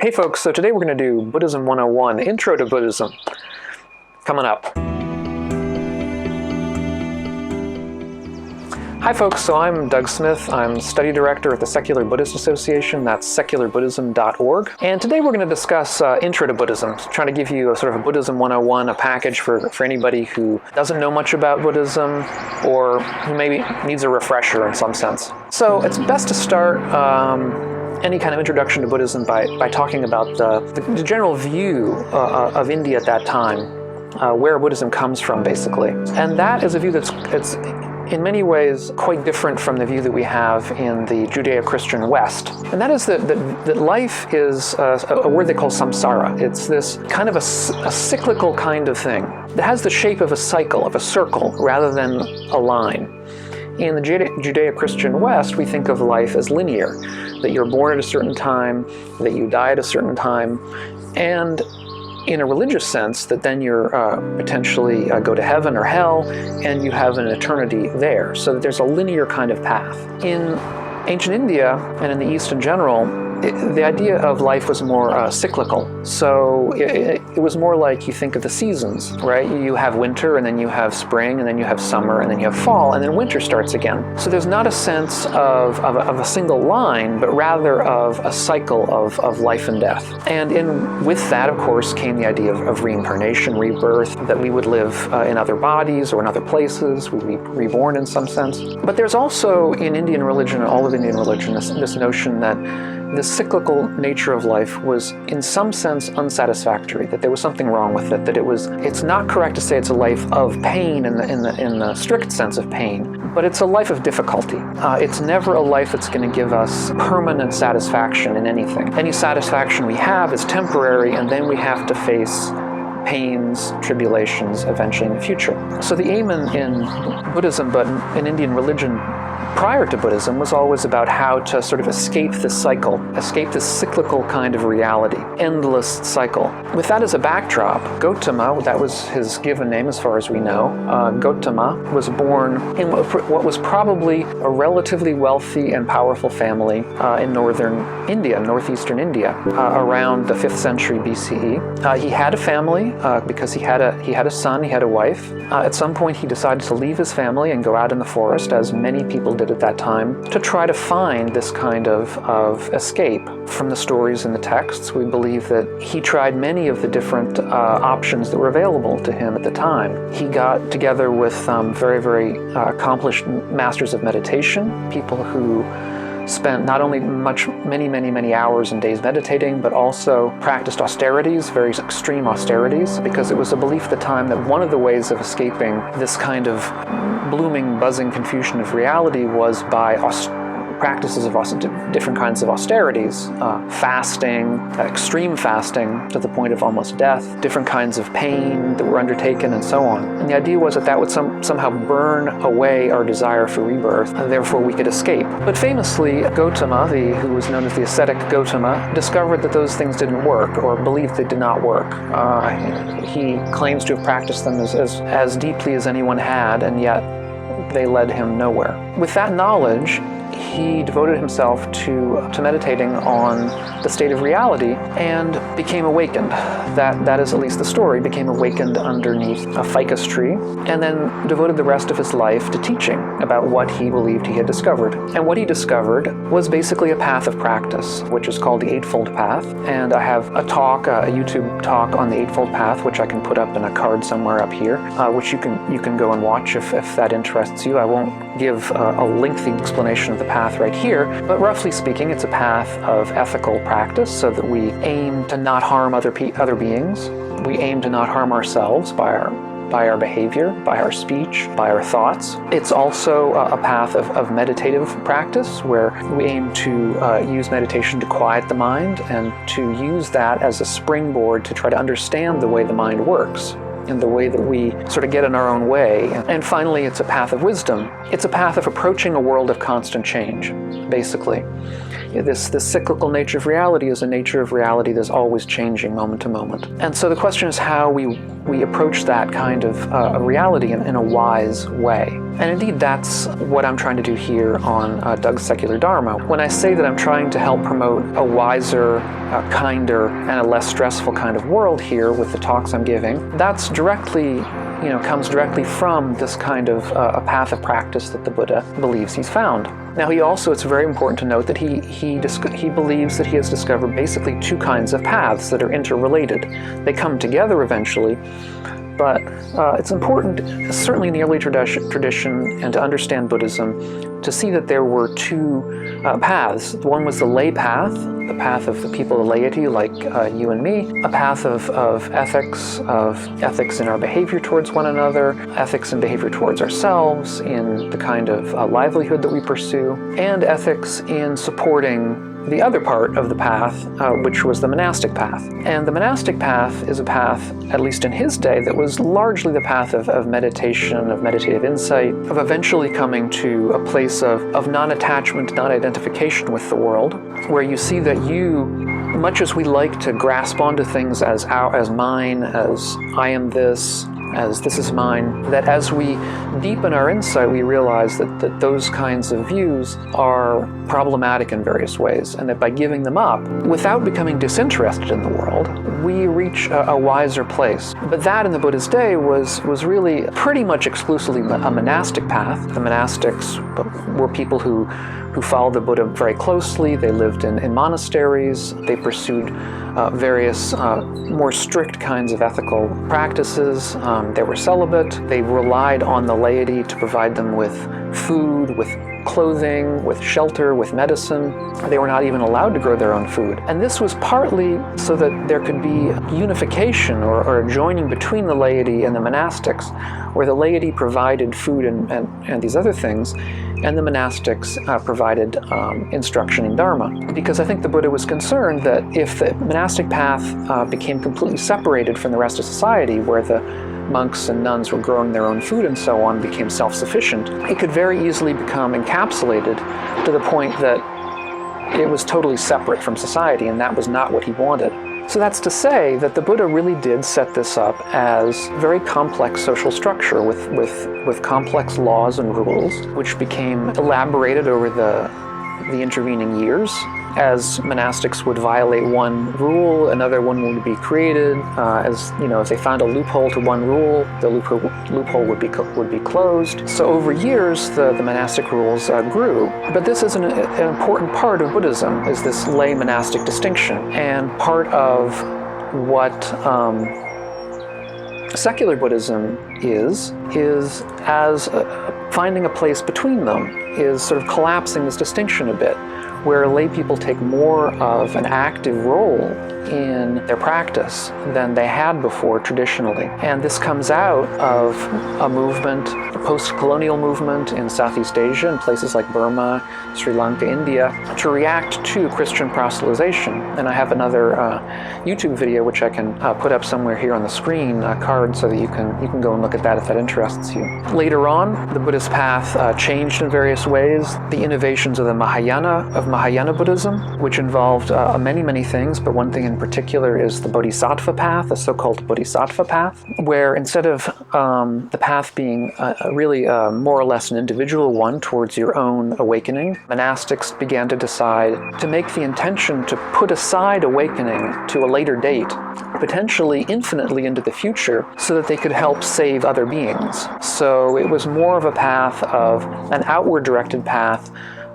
Hey folks, so today we're going to do Buddhism 101, Intro to Buddhism, coming up. Hi folks, so I'm Doug Smith. I'm Study Director at the Secular Buddhist Association. That's secularbuddhism.org. And today we're going to discuss Intro to Buddhism, trying to give you a sort of a Buddhism 101, a package for anybody who doesn't know much about Buddhism or who maybe needs a refresher in some sense. So it's best to start any kind of introduction to Buddhism by talking about the general view of India at that time, where Buddhism comes from, basically. And that is a view that's in many ways quite different from the view that we have in the Judeo-Christian West. And that is that life is a word they call samsara. It's this kind of a cyclical kind of thing that has the shape of a cycle, of a circle, rather than a line. In the Judeo-Christian West, we think of life as linear, that you're born at a certain time, that you die at a certain time, and in a religious sense, that then you're potentially go to heaven or hell, and you have an eternity there. So that there's a linear kind of path. In ancient India, and in the East in general, the idea of life was more cyclical. So it was more like you think of the seasons, right? You have winter, and then you have spring, and then you have summer, and then you have fall, and then winter starts again. So there's not a sense of a single line, but rather of a cycle of life and death. And with that, of course, came the idea of reincarnation, rebirth, that we would live in other bodies or in other places, we'd be reborn in some sense. But there's also in Indian religion, all of Indian religion, this notion that the cyclical nature of life was in some sense unsatisfactory, that there was something wrong with it, that it's not correct to say it's a life of pain in the strict sense of pain, but it's a life of difficulty. It's never a life that's going to give us permanent satisfaction in anything. Any satisfaction we have is temporary, and then we have to face pains, tribulations eventually in the future. So the aim in Buddhism, but in Indian religion prior to Buddhism, was always about how to sort of escape this cycle, escape this cyclical kind of reality, endless cycle. With that as a backdrop, Gautama, that was his given name as far as we know, Gautama was born in what was probably a relatively wealthy and powerful family in northern India, northeastern India, around the 5th century BCE. He had a family because he had a son, he had a wife. At some point he decided to leave his family and go out in the forest, as many people did at that time, to try to find this kind of escape. From the stories and the texts, we believe that he tried many of the different options that were available to him at the time. He got together with very, very accomplished masters of meditation, people who spent not only many hours and days meditating, but also practiced austerities, very extreme austerities, because it was a belief at the time that one of the ways of escaping this kind of blooming, buzzing confusion of reality was by practices of different kinds of austerities, fasting, extreme fasting to the point of almost death, different kinds of pain that were undertaken, and so on. And the idea was that would somehow burn away our desire for rebirth, and therefore we could escape. But famously, Gautama, who was known as the ascetic Gautama, discovered that those things didn't work, or believed they did not work. He claims to have practiced them as deeply as anyone had, and yet they led him nowhere. With that knowledge, he devoted himself to meditating on the state of reality and became awakened. That is at least the story, became awakened underneath a ficus tree, and then devoted the rest of his life to teaching about what he believed he had discovered. And what he discovered was basically a path of practice, which is called the Eightfold Path. And I have a YouTube talk on the Eightfold Path, which I can put up in a card somewhere up here, which you can go and watch if that interests you. I won't give a lengthy explanation of the path right here, but roughly speaking, it's a path of ethical practice, so that we aim to not harm other beings. We aim to not harm ourselves by our behavior, by our speech, by our thoughts. It's also a path of meditative practice, where we aim to use meditation to quiet the mind and to use that as a springboard to try to understand the way the mind works, in the way that we sort of get in our own way. And finally, it's a path of wisdom. It's a path of approaching a world of constant change, basically. This cyclical nature of reality is a nature of reality that's always changing moment to moment. And so the question is how we approach that kind of reality in a wise way. And indeed, that's what I'm trying to do here on Doug's Secular Dharma. When I say that I'm trying to help promote a wiser, kinder, and a less stressful kind of world here with the talks I'm giving, that's directly, comes directly from this kind of a path of practice that the Buddha believes he's found. Now, it's very important to note that he believes that he has discovered basically two kinds of paths that are interrelated. They come together eventually, but it's important, certainly in the early tradition, and to understand Buddhism, to see that there were two paths. One was the lay path, the path of the people of laity like you and me, a path of ethics in our behavior towards one another, ethics and behavior towards ourselves, in the kind of livelihood that we pursue, and ethics in supporting the other part of the path, which was the monastic path. And the monastic path is a path, at least in his day, that was largely the path of meditation, of meditative insight, of eventually coming to a place of non-attachment, non-identification with the world, where you see that you, much as we like to grasp onto things as mine, as I am this, as this is mine, that as we deepen our insight, we realize that those kinds of views are problematic in various ways, and that by giving them up, without becoming disinterested in the world, we reach a wiser place. But that in the Buddha's day was really pretty much exclusively a monastic path. The monastics were people who followed the Buddha very closely. They lived in monasteries. They pursued various more strict kinds of ethical practices. They were celibate. They relied on the laity to provide them with food, with clothing, with shelter, with medicine. They were not even allowed to grow their own food. And this was partly so that there could be unification or a joining between the laity and the monastics, where the laity provided food and these other things, and the monastics provided instruction in Dharma. Because I think the Buddha was concerned that if the monastic path became completely separated from the rest of society, where the monks and nuns were growing their own food and so on, became self-sufficient, it could very easily become encapsulated to the point that it was totally separate from society, and that was not what he wanted. So that's to say that the Buddha really did set this up as very complex social structure with complex laws and rules, which became elaborated over the intervening years. As monastics would violate one rule, another one would be created. If they found a loophole to one rule, the loophole would be closed. So over years, the monastic rules grew. But this is an important part of Buddhism, is this lay monastic distinction. And part of what secular Buddhism is as finding a place between them, is sort of collapsing this distinction a bit, where lay people take more of an active role in their practice than they had before traditionally. And this comes out of a movement, a post-colonial movement in Southeast Asia, in places like Burma, Sri Lanka, India, to react to Christian proselytization. And I have another YouTube video which I can put up somewhere here on the screen, a card, so that you can go and look at that if that interests you. Later on, the Buddhist path changed in various ways. The innovations of the Mahayana Buddhism, which involved many things, but one thing in particular is the Bodhisattva Path, the so-called Bodhisattva Path, where instead of the path being really more or less an individual one towards your own awakening, monastics began to decide to make the intention to put aside awakening to a later date, potentially infinitely into the future, so that they could help save other beings. So it was more of a path of an outward-directed path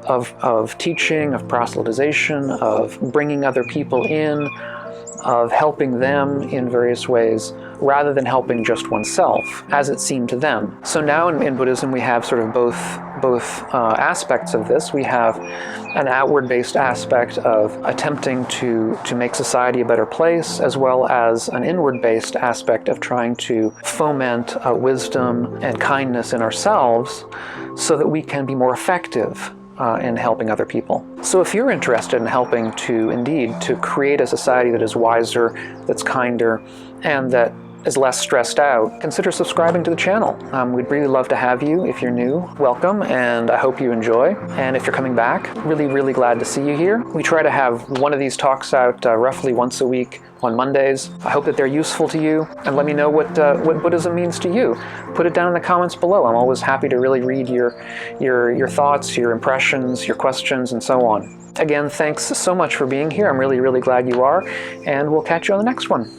of teaching, of proselytization, of bringing other people in, of helping them in various ways, rather than helping just oneself, as it seemed to them. So now in Buddhism we have sort of both aspects of this. We have an outward-based aspect of attempting to make society a better place, as well as an inward-based aspect of trying to foment wisdom and kindness in ourselves so that we can be more effective in helping other people. So if you're interested in helping to create a society that is wiser, that's kinder, and that is less stressed out, consider subscribing to the channel. We'd really love to have you. If you're new, welcome, and I hope you enjoy. And if you're coming back, really glad to see you here. We try to have one of these talks out roughly once a week on Mondays. I hope that they're useful to you, and let me know what Buddhism means to you. Put it down in the comments below. I'm always happy to really read your thoughts, your impressions, your questions, and so on. Again, thanks so much for being here. I'm really glad you are, and we'll catch you on the next one.